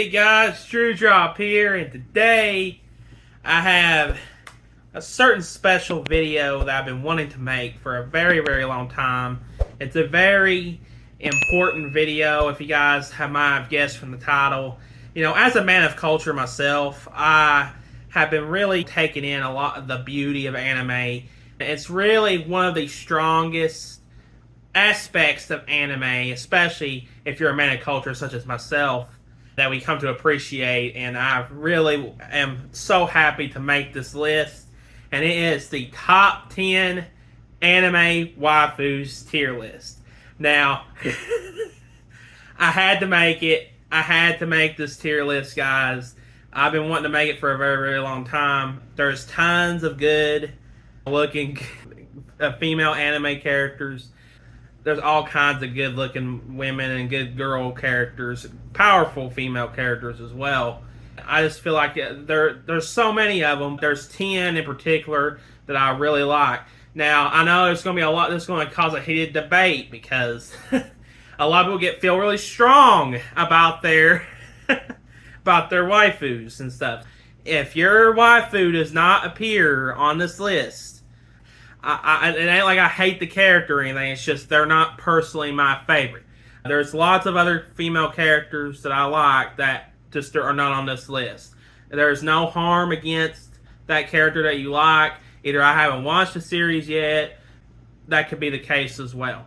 Hey guys, Drewdrop here, and today I have a certain special video that I've been wanting to make for a very, very long time. It's a very important video, if you guys might have guessed from the title. You know, as a man of culture myself, I have been really taking in a lot of the beauty of anime. It's really one of the strongest aspects of anime, especially if you're a man of culture such as myself, that we come to appreciate, and I really am so happy to make this list. And it is the top 10 anime waifus tier list. Now, I had to make it. I had to make this tier list, guys. I've been wanting to make it for a very, very long time. There's tons of good looking female anime characters. There's all kinds of good looking women and good girl characters, powerful female characters as well. I just feel like there's so many of them. There's 10 in particular that I really like. Now, I know there's going to be a lot that's going to cause a heated debate because a lot of people feel really strong about their about their waifus and stuff. If your waifu does not appear on this list, it ain't like I hate the character or anything. It's just they're not personally my favorite. There's lots of other female characters that I like that just are not on this list. There's no harm against that character that you like. Either I haven't watched the series yet. That could be the case as well.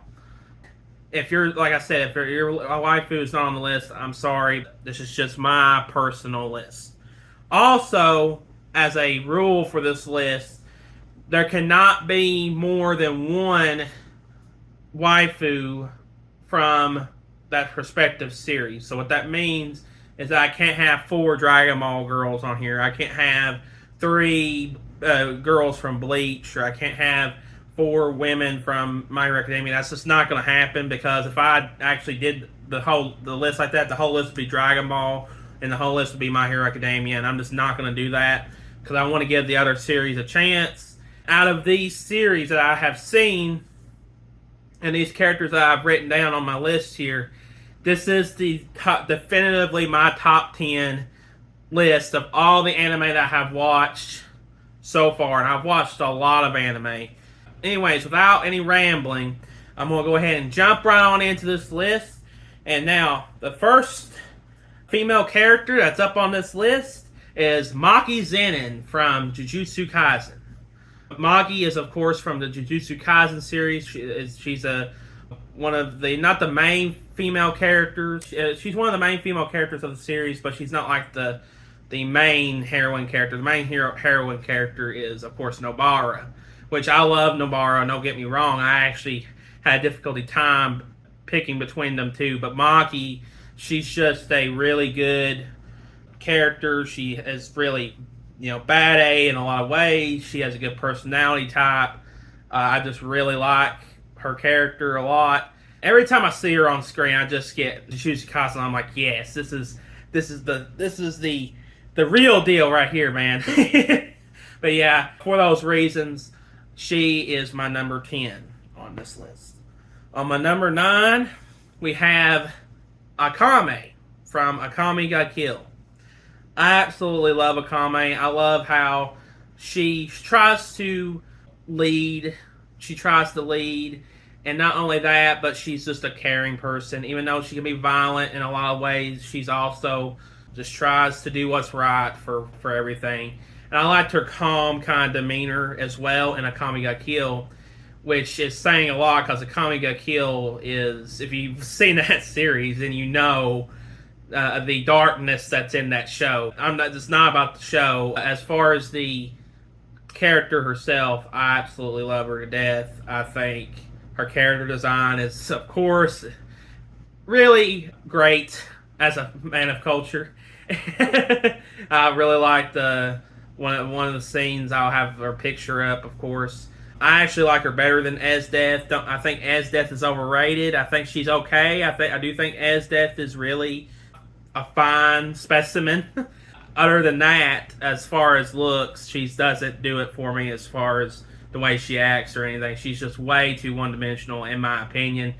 If you're, like I said, if your waifu is not on the list, I'm sorry. This is just my personal list. Also, as a rule for this list, there cannot be more than one waifu from that respective series. So what that means is that I can't have 4 Dragon Ball girls on here. I can't have 3 girls from Bleach, or I can't have 4 women from My Hero Academia. That's just not going to happen, because if I actually did the list like that, the whole list would be Dragon Ball, and the whole list would be My Hero Academia, and I'm just not going to do that, because I want to give the other series a chance. Out of these series that I have seen, and these characters that I've written down on my list here, this is the definitively my top 10 list of all the anime that I have watched so far. And I've watched a lot of anime. Anyways, without any rambling, I'm going to go ahead and jump right on into this list. And now, the first female character that's up on this list is Maki Zenin from Jujutsu Kaisen. Maki is, of course, from the Jujutsu Kaisen series. She's one of the, not the main female characters. She's one of the main female characters of the series, but she's not like the main heroine character. The main heroine character is, of course, Nobara, which I love Nobara. Don't get me wrong. I actually had a difficulty time picking between them two, but Maki, she's just a really good character. She is really, bad A in a lot of ways. She has a good personality type. I just really like her character a lot. Every time I see her on screen, I just get Jujutsu Kaisen. I'm like, yes, this is the real deal right here, man. But yeah, for those reasons, she is my number 10 on this list. On my number 9, we have Akame from Akame Ga Kill. I absolutely love Akame. I love how she tries to lead. She tries to lead. And not only that, but she's just a caring person. Even though she can be violent in a lot of ways, she's also just tries to do what's right for everything. And I liked her calm kind of demeanor as well in Akame Ga Kill, which is saying a lot, because Akame Ga Kill is, if you've seen that series, then you know the darkness that's in that show. It's not about the show. As far as the character herself, I absolutely love her to death. I think her character design is, of course, really great as a man of culture. I really liked one of the scenes. I'll have her picture up, of course. I actually like her better than Esdeath. I think Esdeath is overrated. I think she's okay. I do think Esdeath is really a fine specimen. Other than that, as far as looks, she doesn't do it for me as far as the way she acts or anything. She's just way too one-dimensional, in my opinion.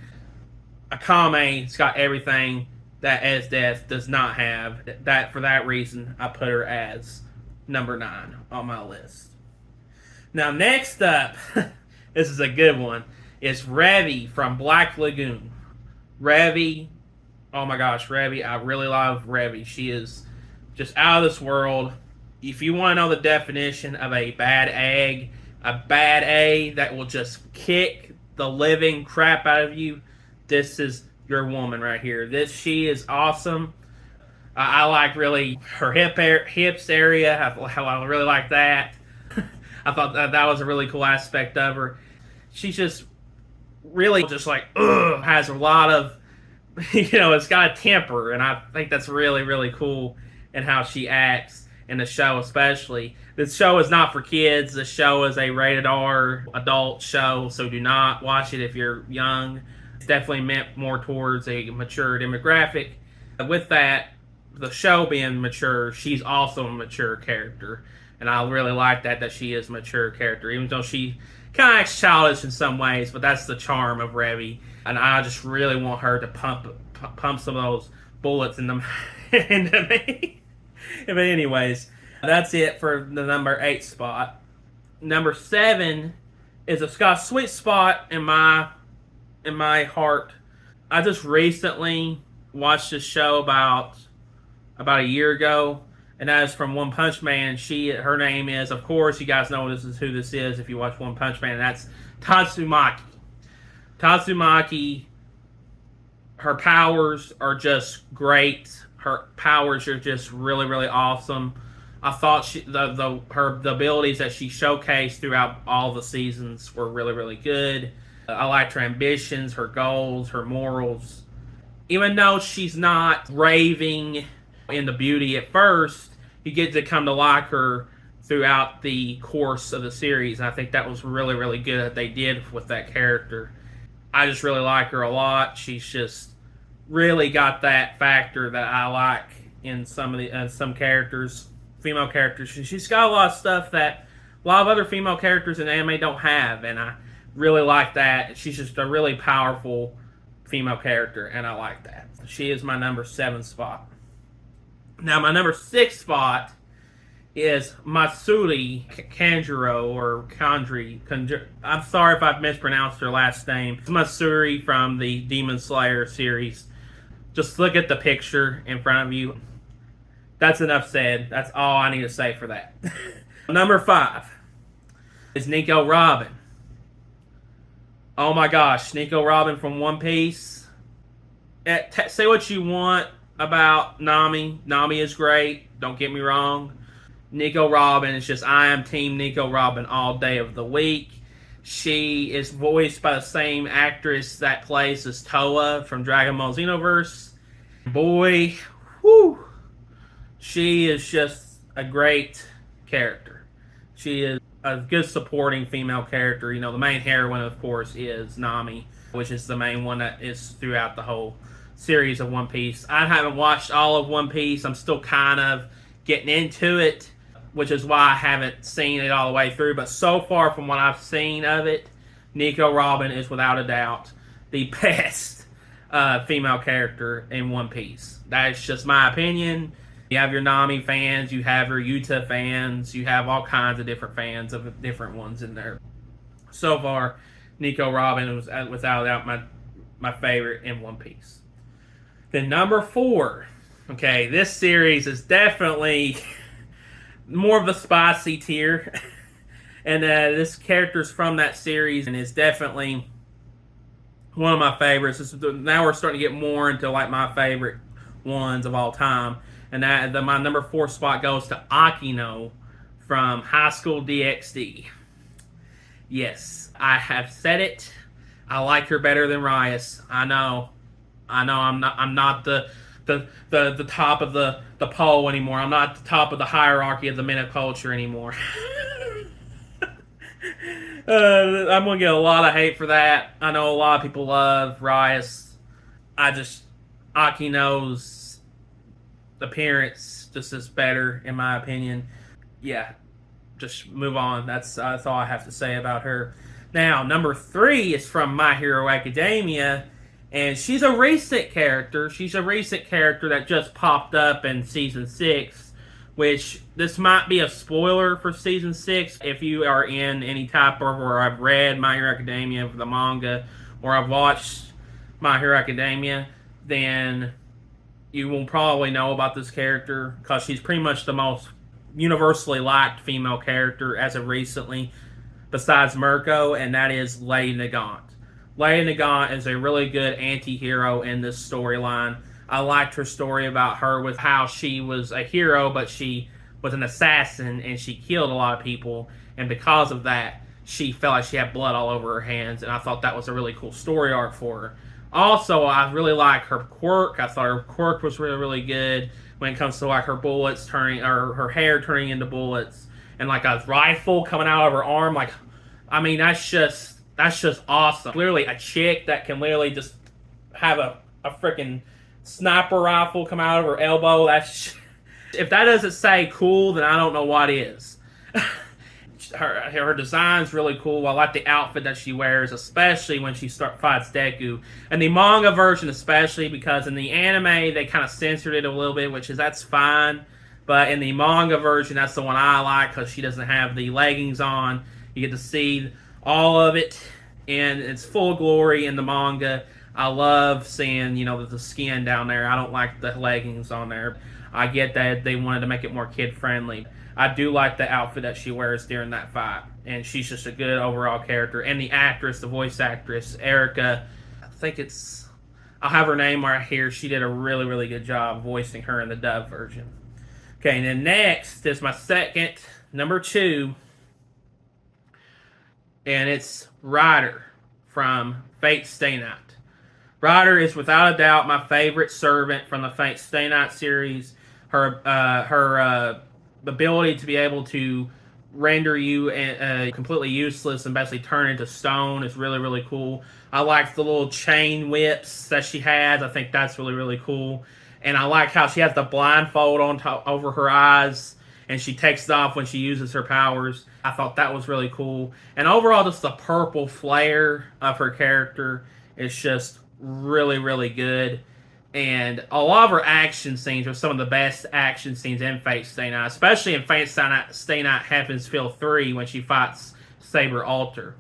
Akame's got everything that As Death does not have. That for that reason, I put her as number 9 on my list. Now, next up, this is a good one. It's Revi from Black Lagoon. Revi, oh my gosh, Revi, I really love Revi. She is just out of this world. If you want to know the definition of a bad egg, a bad A that will just kick the living crap out of you, this is your woman right here. She is awesome. I like really her hips area. I really like that. I thought that was a really cool aspect of her. She's just really just like, has a lot of, it's got a temper, and I think that's really, really cool in how she acts in the show especially. This show is not for kids. This show is a rated R adult show, so do not watch it if you're young. It's definitely meant more towards a mature demographic. With that, the show being mature, she's also a mature character. And I really like that she is a mature character, even though she kind of acts childish in some ways, but that's the charm of Revi. And I just really want her to pump some of those bullets into me. But anyways, that's it for the number 8 spot. Number 7 is got a sweet spot in my heart. I just recently watched this show about a year ago, and that is from One Punch Man. Her name is, of course, you guys know who this is if you watch One Punch Man, and that's Tatsumaki. Tatsumaki, her powers are just great. Her powers are just really, really awesome. I thought the abilities that she showcased throughout all the seasons were really, really good. I liked her ambitions, her goals, her morals. Even though she's not raving in the beauty at first, you get to come to like her throughout the course of the series. And I think that was really, really good that they did with that character. I just really like her a lot. She's just really got that factor that I like in some characters, female characters. She's got a lot of stuff that a lot of other female characters in anime don't have, and I really like that. She's just a really powerful female character, and I like that. She is my number 7 spot. Now, my number 6 spot is Matsuri Kanjuro, or Kandri. I'm sorry if I've mispronounced her last name. It's Matsuri from the Demon Slayer series. Just look at the picture in front of you. That's enough said. That's all I need to say for that. Number 5 is Nico Robin. Oh my gosh, Nico Robin from One Piece. Say what you want about Nami. Nami is great, don't get me wrong. Nico Robin is just, I am team Nico Robin all day of the week. She is voiced by the same actress that plays as Toa from Dragon Ball Xenoverse. Boy, whew, she is just a great character. She is a good supporting female character. The main heroine, of course, is Nami, which is the main one that is throughout the whole series of One Piece. I haven't watched all of One Piece. I'm still kind of getting into it, which is why I haven't seen it all the way through. But so far from what I've seen of it, Nico Robin is without a doubt the best female character in One Piece. That is just my opinion. You have your Nami fans, you have your Yuta fans, you have all kinds of different fans of different ones in there. So far, Nico Robin was without a doubt my favorite in One Piece. Then number 4. Okay, this series is definitely more of the spicy tier. And this character's from that series and is definitely one of my favorites. Now we're starting to get more into like my favorite ones of all time. And my number 4 spot goes to Akino from High School DxD. Yes, I have said it. I like her better than Rias. I know. I'm not the top of the pole anymore. I'm not the top of the hierarchy of the men of culture anymore. I'm gonna get a lot of hate for that. I know a lot of people love Rias. Akino's appearance just is better in my opinion. Yeah, just move on. That's all I have to say about her. Now, number 3 is from My Hero Academia, And she's a recent character. She's a recent character that just popped up in season 6, which this might be a spoiler for season 6 if you are in any type of, or I've read My Hero Academia, the manga, or I've watched My Hero Academia, then you will probably know about this character because she's pretty much the most universally liked female character as of recently, besides Mirko, and that is Lady Nagant. Lady Nagant is a really good anti-hero in this storyline. I liked her story about her with how she was a hero, but she was an assassin and she killed a lot of people, and because of that, she felt like she had blood all over her hands, and I thought that was a really cool story arc for her. Also, I really like her quirk. I thought her quirk was really, really good when it comes to like her bullets turning, or her hair turning into bullets, and like a rifle coming out of her arm. Like, I mean, that's just awesome. Clearly, a chick that can literally just have a freaking sniper rifle come out of her elbow. That's if that doesn't say cool, then I don't know what is. Her design's really cool. I like the outfit that she wears, especially when she fights Deku. And the manga version especially, because in the anime they kind of censored it a little bit, that's fine. But in the manga version, that's the one I like because she doesn't have the leggings on. You get to see all of it, and it's full glory in the manga. I love seeing, the skin down there. I don't like the leggings on there. I get that they wanted to make it more kid-friendly. I do like the outfit that she wears during that fight, and she's just a good overall character. And the actress, the voice actress, Erica, I'll have her name right here. She did a really, really good job voicing her in the dub version. Okay, and then next is my second, number 2, and it's Ryder from Fate Stay Night. Ryder is without a doubt my favorite servant from the Fate Stay Night series. Her ability to be able to render you completely useless and basically turn into stone is really, really cool. I like the little chain whips that she has. I think that's really, really cool. And I like how she has the blindfold on top over her eyes, and she takes it off when she uses her powers. I thought that was really cool. And overall, just the purple flare of her character is just really, really good. And a lot of her action scenes are some of the best action scenes in Fate Stay Night, especially in Fate Stay Night Heaven's Feel 3 when she fights Saber Alter.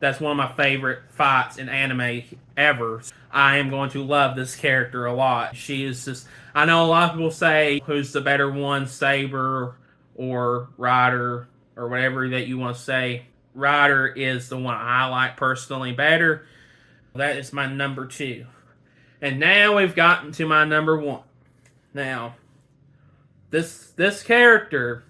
That's one of my favorite fights in anime ever. I am going to love this character a lot. She is just, I know a lot of people say who's the better one, Saber or Ryder or whatever that you want to say. Ryder is the one I like personally better. That is my number 2. And now we've gotten to my number 1. Now, this character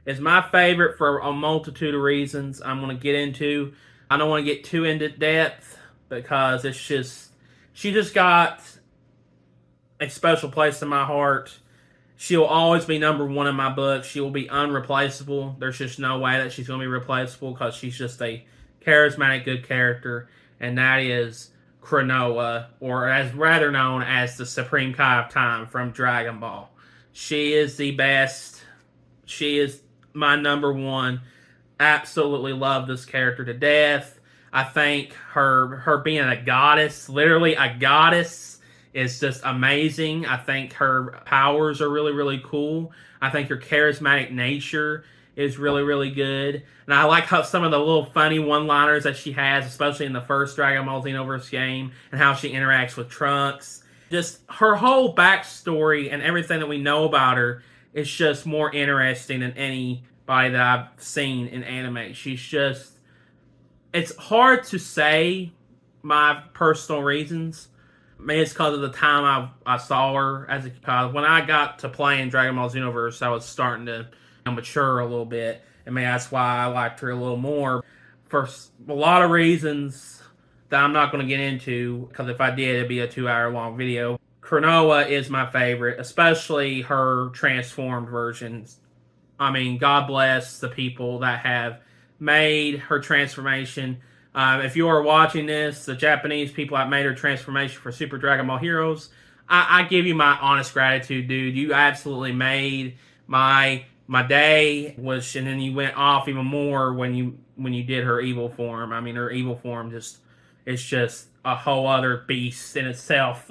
is my favorite for a multitude of reasons I'm going to get into. I don't want to get too into depth because she just got a special place in my heart. She'll always be number 1 in my book. She will be unreplaceable. There's just no way that she's going to be replaceable because she's just a charismatic, good character. And that is Cronoa, or as rather known as the Supreme Kai of Time from Dragon Ball. She is the best. She is my number 1. Absolutely love this character to death. I think her being a goddess, literally a goddess, is just amazing. I think her powers are really, really cool. I think her charismatic nature is really, really good. And I like how some of the little funny one-liners that she has, especially in the first Dragon Ball Xenoverse game, and how she interacts with Trunks. Just her whole backstory and everything that we know about her is just more interesting than anybody that I've seen in anime. She's just... It's hard to say my personal reasons. Maybe it's because of the time I saw her as when I got to play in Dragon Ball Xenoverse, I was starting to mature a little bit, and maybe that's why I liked her a little more for a lot of reasons that I'm not going to get into, because if I did, it'd be a 2-hour long video. Cronoa is my favorite, especially her transformed versions. I mean, God bless the people that have made her transformation. If you are watching this, the Japanese people that made her transformation for Super Dragon Ball Heroes, I give you my honest gratitude, dude. You absolutely made my day, and then you went off even more when you did her evil form. I mean, her evil form just is just a whole other beast in itself.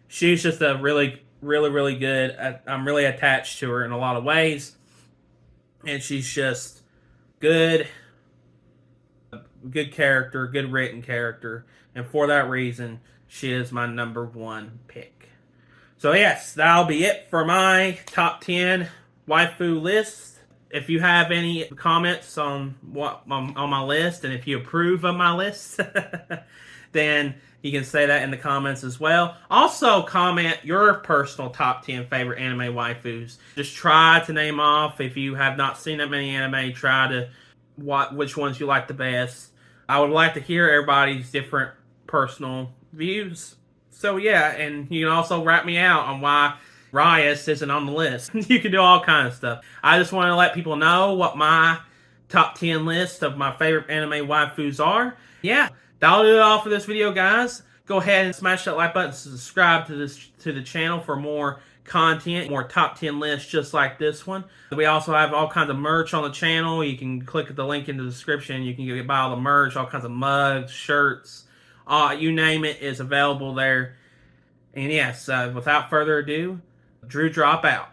She's just a really good. I'm really attached to her in a lot of ways, and she's just good, good character, good written character, and for that reason, she is my number one pick. So yes, that'll be it for my top 10 waifu list. If you have any comments on what on my list, and if you approve of my list, then you can say that in the comments as well. Also, comment your personal top 10 favorite anime waifus. Just try to name off, if you have not seen that many anime, try to which ones you like the best. I would like to hear everybody's different personal views. So yeah, and you can also wrap me out on why Rias isn't on the list. You can do all kinds of stuff. I just want to let people know what my top 10 list of my favorite anime waifus are. Yeah, that'll do it all for this video, guys. Go ahead and smash that like button, subscribe to the channel for more content, more top 10 lists just like this one. We also have all kinds of merch on the channel. You can click the link in the description. You can buy all the merch, all kinds of mugs, shirts, you name it is available there. And yes, without further ado, Drewdrop out.